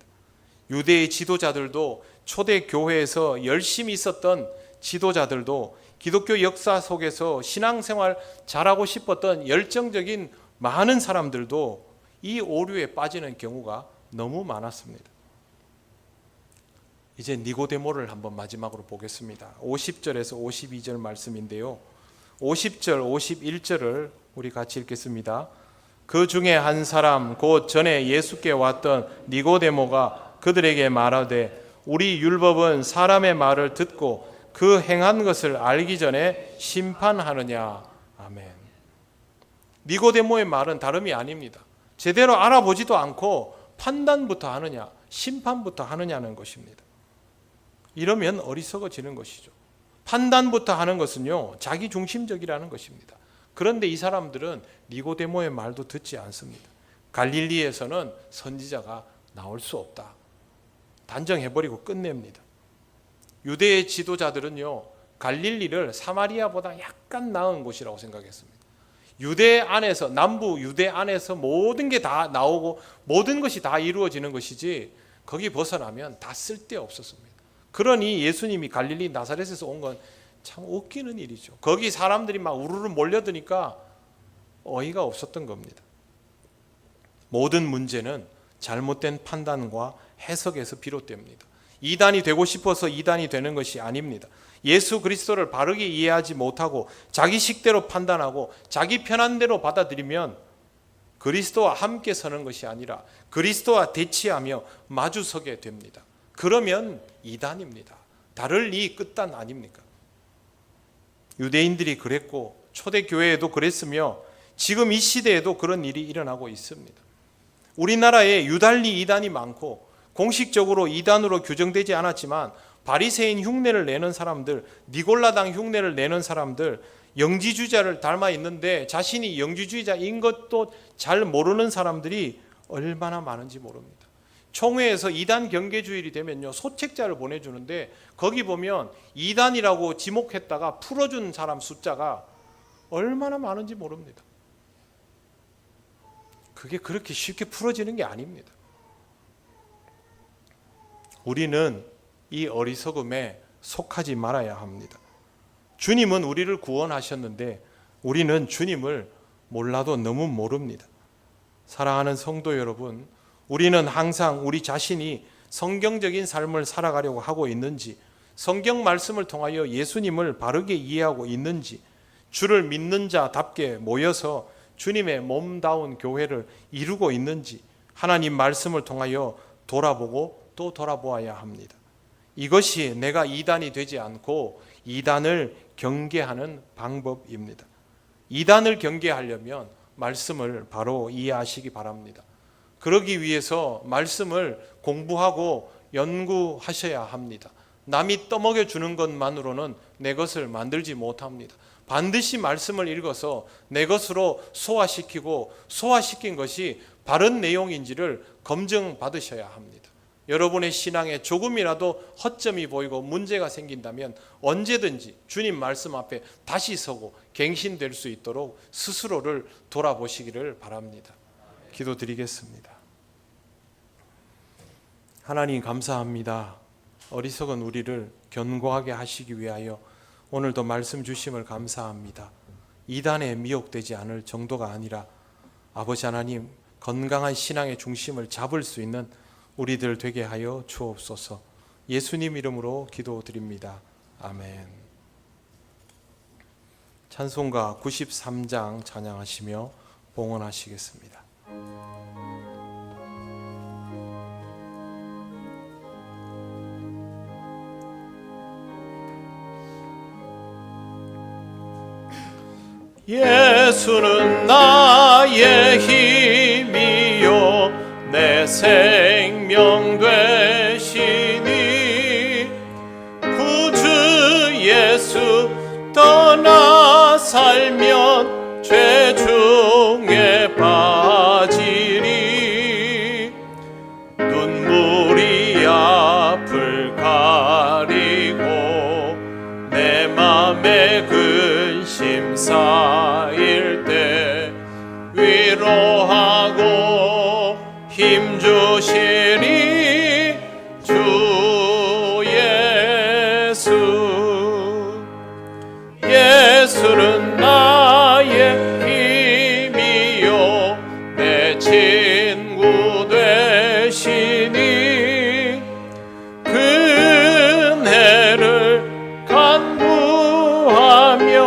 유대의 지도자들도, 초대 교회에서 열심히 있었던 지도자들도, 기독교 역사 속에서 신앙생활 잘하고 싶었던 열정적인 많은 사람들도 이 오류에 빠지는 경우가 너무 많았습니다. 이제 니고데모를 한번 마지막으로 보겠습니다. 50절에서 52절 말씀인데요. 50절, 51절을 우리 같이 읽겠습니다. 그 중에 한 사람 곧 전에 예수께 왔던 니고데모가 그들에게 말하되 우리 율법은 사람의 말을 듣고 그 행한 것을 알기 전에 심판하느냐. 아멘. 니고데모의 말은 다름이 아닙니다. 제대로 알아보지도 않고 판단부터 하느냐, 심판부터 하느냐는 것입니다. 이러면 어리석어지는 것이죠. 판단부터 하는 것은요, 자기 중심적이라는 것입니다. 그런데 이 사람들은 니고데모의 말도 듣지 않습니다. 갈릴리에서는 선지자가 나올 수 없다, 단정해버리고 끝냅니다. 유대의 지도자들은요, 갈릴리를 사마리아보다 약간 나은 곳이라고 생각했습니다. 유대 안에서, 남부 유대 안에서 모든 게 다 나오고 모든 것이 다 이루어지는 것이지 거기 벗어나면 다 쓸데없었습니다. 그러니 예수님이 갈릴리 나사렛에서 온 건 참 웃기는 일이죠. 거기 사람들이 막 우르르 몰려드니까 어이가 없었던 겁니다. 모든 문제는 잘못된 판단과 해석에서 비롯됩니다. 이단이 되고 싶어서 이단이 되는 것이 아닙니다. 예수 그리스도를 바르게 이해하지 못하고 자기 식대로 판단하고 자기 편한 대로 받아들이면 그리스도와 함께 서는 것이 아니라 그리스도와 대치하며 마주서게 됩니다. 그러면 이단입니다. 다를 이 끝단 아닙니까? 유대인들이 그랬고 초대교회에도 그랬으며 지금 이 시대에도 그런 일이 일어나고 있습니다. 우리나라에 유달리 이단이 많고 공식적으로 이단으로 규정되지 않았지만 바리새인 흉내를 내는 사람들, 니골라당 흉내를 내는 사람들, 영지주의자를 닮아 있는데 자신이 영지주의자인 것도 잘 모르는 사람들이 얼마나 많은지 모릅니다. 총회에서 이단 경계주일이 되면요, 소책자를 보내주는데 거기 보면 이단이라고 지목했다가 풀어준 사람 숫자가 얼마나 많은지 모릅니다. 그게 그렇게 쉽게 풀어지는 게 아닙니다. 우리는 이 어리석음에 속하지 말아야 합니다. 주님은 우리를 구원하셨는데 우리는 주님을 몰라도 너무 모릅니다. 사랑하는 성도 여러분, 우리는 항상 우리 자신이 성경적인 삶을 살아가려고 하고 있는지, 성경 말씀을 통하여 예수님을 바르게 이해하고 있는지, 주를 믿는 자답게 모여서 주님의 몸다운 교회를 이루고 있는지 하나님 말씀을 통하여 돌아보고 또 돌아보아야 합니다. 이것이 내가 이단이 되지 않고 이단을 경계하는 방법입니다. 이단을 경계하려면 말씀을 바로 이해하시기 바랍니다. 그러기 위해서 말씀을 공부하고 연구하셔야 합니다. 남이 떠먹여 주는 것만으로는 내 것을 만들지 못합니다. 반드시 말씀을 읽어서 내 것으로 소화시키고 소화시킨 것이 바른 내용인지를 검증받으셔야 합니다. 여러분의 신앙에 조금이라도 허점이 보이고 문제가 생긴다면 언제든지 주님 말씀 앞에 다시 서고 갱신될 수 있도록 스스로를 돌아보시기를 바랍니다. 기도드리겠습니다. 하나님 감사합니다. 어리석은 우리를 견고하게 하시기 위하여 오늘도 말씀 주심을 감사합니다. 이단에 미혹되지 않을 정도가 아니라 아버지 하나님 건강한 신앙의 중심을 잡을 수 있는 우리들 되게 하여 주옵소서. 예수님 이름으로 기도드립니다. 아멘. 찬송가 93장 찬양하시며 봉헌하시겠습니다. 예수는 나의 힘이요 내 생명 되시니 구주 예수 떠나 살면 죄 중에 빠지리 눈물이 앞을 가리고 내 맘에 근심 쌓일 때 위로하고 힘주시니 주 예수. 예수는 나의 힘이요 내 친구 되시니 은혜를 간구하면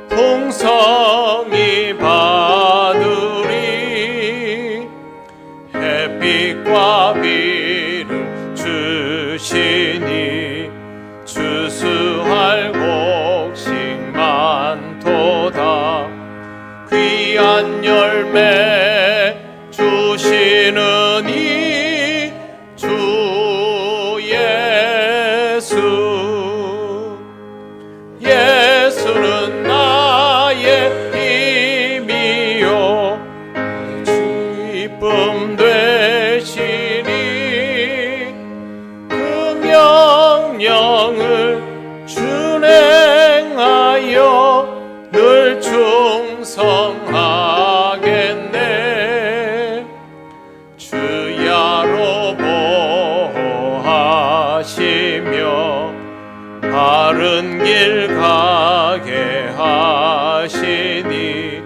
풍성히 받으리 햇빛과 비를 주시니 추수할 곡식 많도다 귀한 열매 주시느니 주 예수. 예수는 나의 힘이요 기쁨 되시니 그 명령을 준행하여 늘 충성하겠네 주야로 보호하시며 바른 길 가게 하시니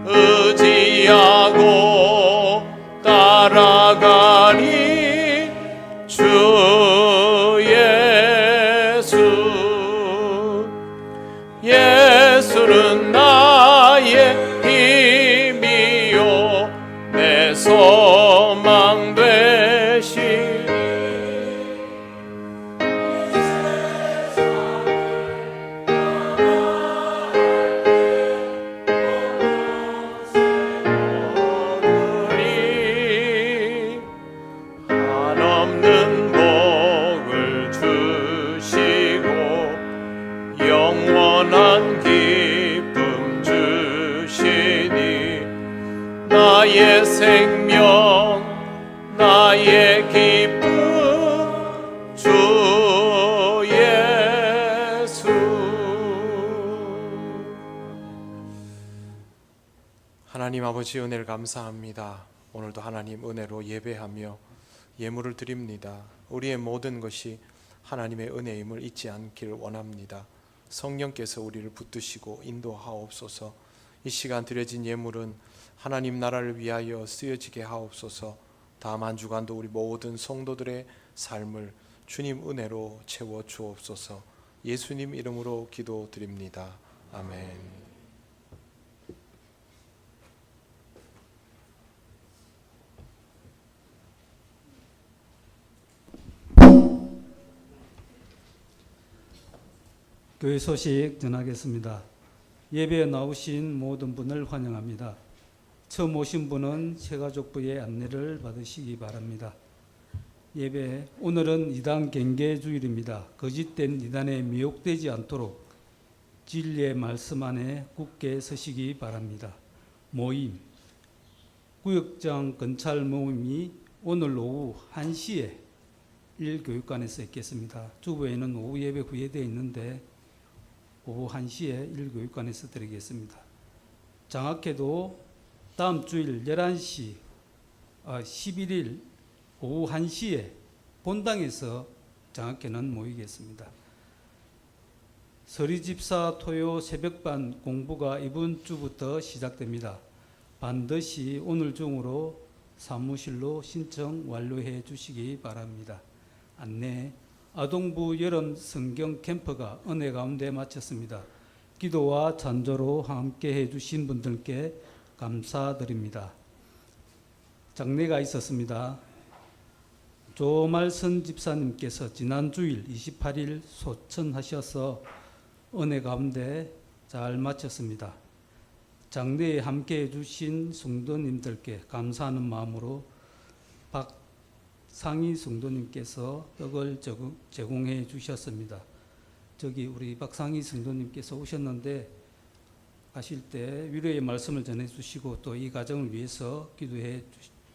의지하고 따라가니 주 예수. 예수는 나의 힘이요 내 소망 되시니 하나님 아버지 은혜를 감사합니다. 오늘도 하나님 은혜로 예배하며 예물을 드립니다. 우리의 모든 것이 하나님의 은혜임을 잊지 않기를 원합니다. 성령께서 우리를 붙드시고 인도하옵소서. 이 시간 드려진 예물은 하나님 나라를 위하여 쓰여지게 하옵소서. 다음 한 주간도 우리 모든 성도들의 삶을 주님 은혜로 채워 주옵소서. 예수님 이름으로 기도드립니다. 아멘. 교회 소식 전하겠습니다. 예배에 나오신 모든 분을 환영합니다. 처음 오신 분은 새가족부의 안내를 받으시기 바랍니다. 예배, 오늘은 이단 경계 주일입니다. 거짓된 이단에 미혹되지 않도록 진리의 말씀 안에 굳게 서시기 바랍니다. 모임, 구역장 건찰 모임이 오늘 오후 1시에 1교육관에서 있겠습니다. 주부에는 오후 예배 후에 되어 있는데 오후 1시에 1교육관에서 드리겠습니다. 장학회도 다음 주일 11일 오후 1시에 본당에서 장학회는 모이겠습니다. 서리집사 토요 새벽반 공부가 이번 주부터 시작됩니다. 반드시 오늘 중으로 사무실로 신청 완료해 주시기 바랍니다. 안내, 아동부 여름 성경 캠프가 은혜 가운데 마쳤습니다. 기도와 찬조로 함께 해주신 분들께 감사드립니다. 장례가 있었습니다. 조말선 집사님께서 지난 주일 28일 소천하셔서 은혜 가운데 잘 마쳤습니다. 장례에 함께 해주신 성도님들께 감사하는 마음으로 박상희 성도님께서 떡을 제공해 주셨습니다. 저기 우리 박상희 성도님께서 오셨는데 가실 때 위로의 말씀을 전해 주시고 또 이 가정을 위해서 기도해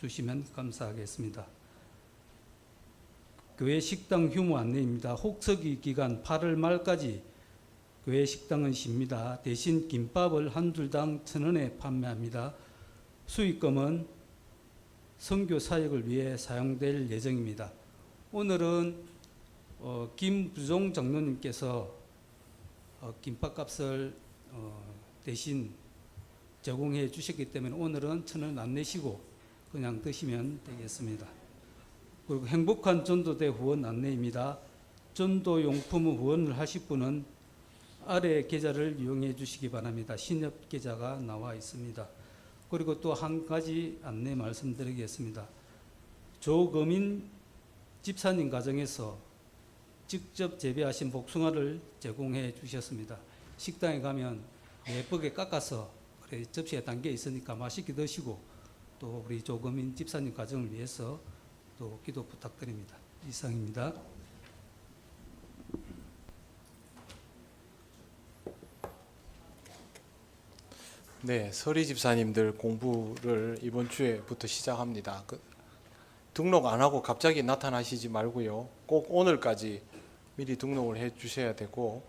주시면 감사하겠습니다. 교회 식당 휴무 안내입니다. 혹서기 기간 8월 말까지 교회 식당은 쉽니다. 대신 김밥을 한 줄당 1,000원에 판매합니다. 수익금은 선교 사역을 위해 사용될 예정입니다. 오늘은 김부종 장로님께서 김밥값을 대신 제공해 주셨기 때문에 오늘은 1,000원 안 내시고 그냥 드시면 되겠습니다. 그리고 행복한 전도대 후원 안내입니다. 전도용품 후원을 하실 분은 아래 계좌를 이용해 주시기 바랍니다. 신협 계좌가 나와 있습니다. 그리고 또 한 가지 안내 말씀드리겠습니다. 조금인 집사님 가정에서 직접 재배하신 복숭아를 제공해 주셨습니다. 식당에 가면 예쁘게 깎아서 접시에 담겨 있으니까 맛있게 드시고 또 우리 조금인 집사님 가정을 위해서 또 기도 부탁드립니다. 이상입니다. 네, 서리 집사님들 공부를 이번 주에부터 시작합니다. 등록 안 하고 갑자기 나타나시지 말고요. 꼭 오늘까지 미리 등록을 해 주셔야 되고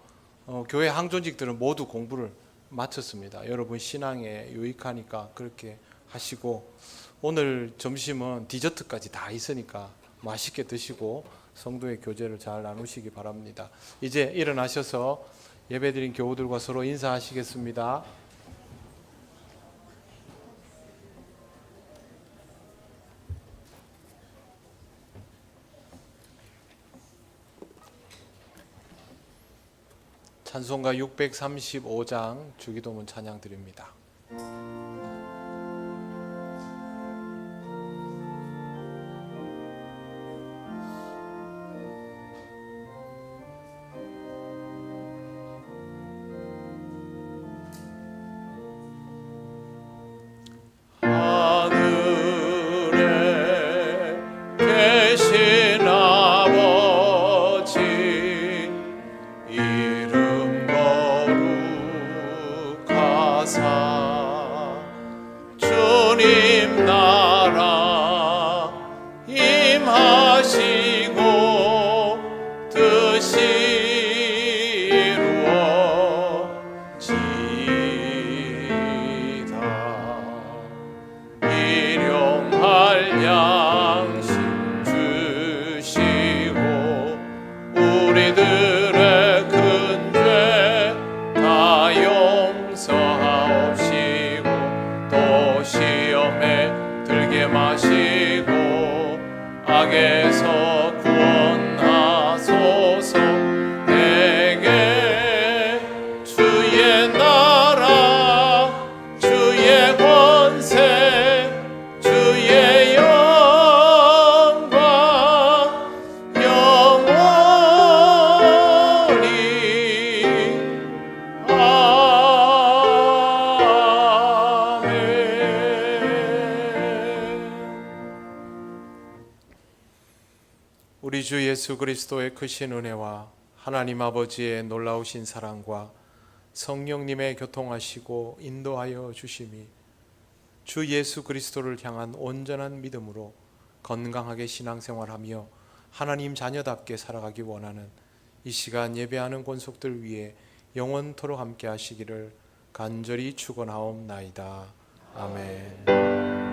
교회 항존직들은 모두 공부를 마쳤습니다. 여러분 신앙에 유익하니까 그렇게 하시고 오늘 점심은 디저트까지 다 있으니까 맛있게 드시고 성도의 교제를 잘 나누시기 바랍니다. 이제 일어나셔서 예배드린 교우들과 서로 인사하시겠습니다. 찬송가 635장 주기도문 찬양 드립니다. 하늘에 계신 아버지 이름 거룩하사 주님 나라 임하시고 뜻이 이루어지이다. 주 예수 그리스도의 크신 은혜와 하나님 아버지의 놀라우신 사랑과 성령님의 교통하시고 인도하여 주심이 주 예수 그리스도를 향한 온전한 믿음으로 건강하게 신앙생활하며 하나님 자녀답게 살아가기 원하는 이 시간 예배하는 권속들 위해 영원토록 함께 하시기를 간절히 축원하옵나이다. 아멘.